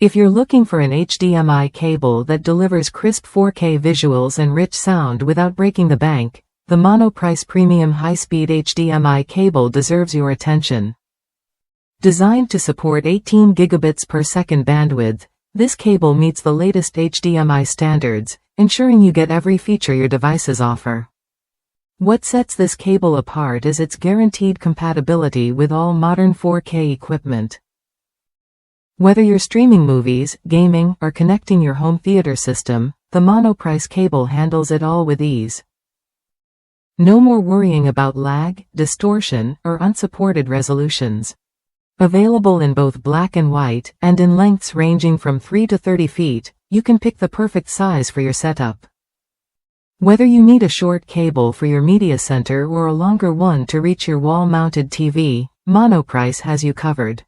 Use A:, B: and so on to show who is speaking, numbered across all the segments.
A: If you're looking for an HDMI cable that delivers crisp 4K visuals and rich sound without breaking the bank, the Monoprice Premium High-Speed HDMI cable deserves your attention. Designed to support 18 gigabits per second bandwidth, this cable meets the latest HDMI standards, ensuring you get every feature your devices offer. What sets this cable apart is its guaranteed compatibility with all modern 4K equipment. Whether you're streaming movies, gaming, or connecting your home theater system, the Monoprice cable handles it all with ease. No more worrying about lag, distortion, or unsupported resolutions. Available in both black and white, and in lengths ranging from 3 to 30 feet, you can pick the perfect size for your setup. Whether you need a short cable for your media center or a longer one to reach your wall-mounted TV, Monoprice has you covered.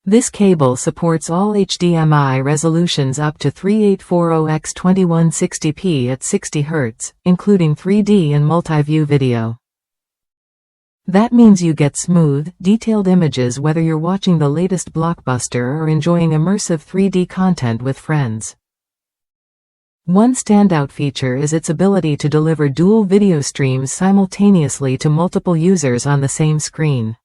A: This cable supports all HDMI resolutions up to 3840x2160p at 60 Hz, including 3D and multi-view video. That means you get smooth, detailed images whether you're watching the latest blockbuster or enjoying immersive 3D content with friends. One standout feature is its ability to deliver dual video streams simultaneously to multiple users on the same screen.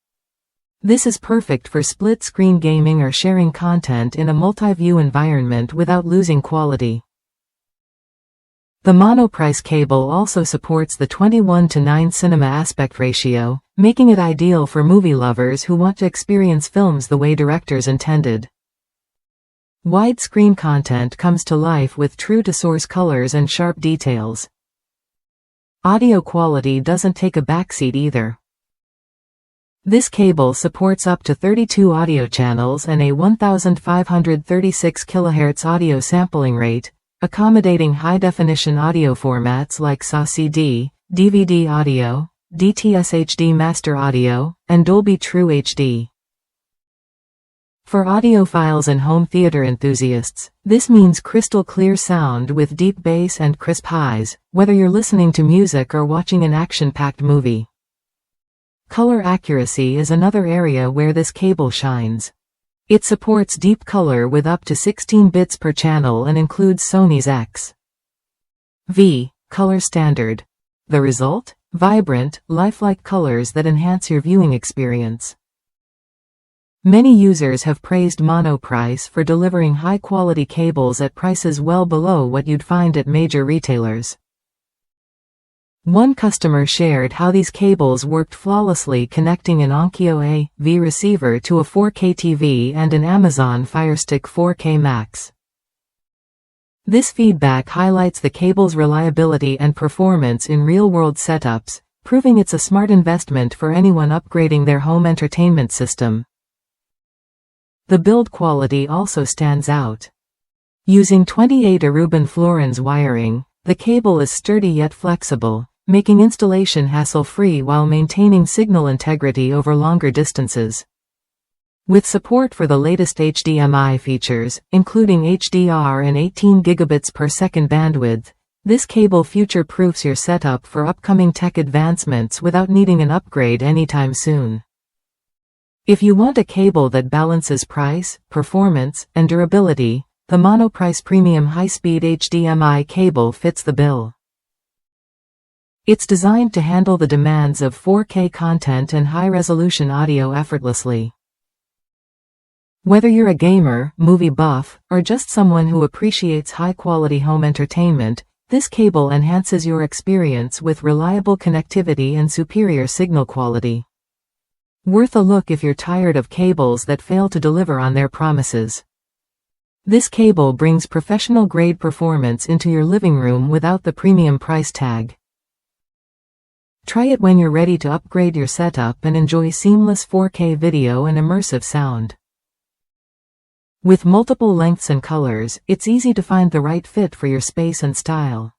A: This is perfect for split-screen gaming or sharing content in a multi-view environment without losing quality. The Monoprice cable also supports the 21:9 cinema aspect ratio, making it ideal for movie lovers who want to experience films the way directors intended. Widescreen content comes to life with true-to-source colors and sharp details. Audio quality doesn't take a backseat either. This cable supports up to 32 audio channels and a 1536 kHz audio sampling rate, accommodating high-definition audio formats like SAW-CD, DVD audio, DTS HD Master Audio, and Dolby True HD. For audiophiles and home theater enthusiasts, this means crystal-clear sound with deep bass and crisp highs, whether you're listening to music or watching an action-packed movie. Color accuracy is another area where this cable shines. It supports deep color with up to 16 bits per channel and includes Sony's XV color standard. The result? Vibrant, lifelike colors that enhance your viewing experience. Many users have praised Monoprice for delivering high-quality cables at prices well below what you'd find at major retailers. One customer shared how these cables worked flawlessly connecting an Onkyo AV receiver to a 4K TV and an Amazon Fire Stick 4K Max. This feedback highlights the cable's reliability and performance in real-world setups, proving it's a smart investment for anyone upgrading their home entertainment system. The build quality also stands out. Using 28 Aruban fluorines wiring, the cable is sturdy yet flexible, making installation hassle-free while maintaining signal integrity over longer distances. With support for the latest HDMI features, including HDR and 18 gigabits per second bandwidth, this cable future-proofs your setup for upcoming tech advancements without needing an upgrade anytime soon. If you want a cable that balances price, performance, and durability, the Monoprice Premium High-Speed HDMI cable fits the bill. It's designed to handle the demands of 4K content and high-resolution audio effortlessly. Whether you're a gamer, movie buff, or just someone who appreciates high-quality home entertainment, this cable enhances your experience with reliable connectivity and superior signal quality. Worth a look if you're tired of cables that fail to deliver on their promises. This cable brings professional-grade performance into your living room without the premium price tag. Try it when you're ready to upgrade your setup and enjoy seamless 4K video and immersive sound. With multiple lengths and colors, it's easy to find the right fit for your space and style.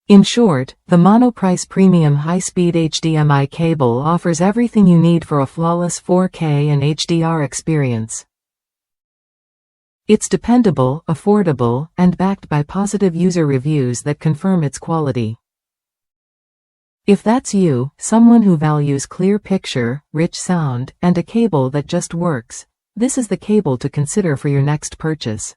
A: In short, the Monoprice Premium High-Speed HDMI cable offers everything you need for a flawless 4K and HDR experience. It's dependable, affordable, and backed by positive user reviews that confirm its quality. If that's you, someone who values clear picture, rich sound, and a cable that just works, This is the cable to consider for your next purchase.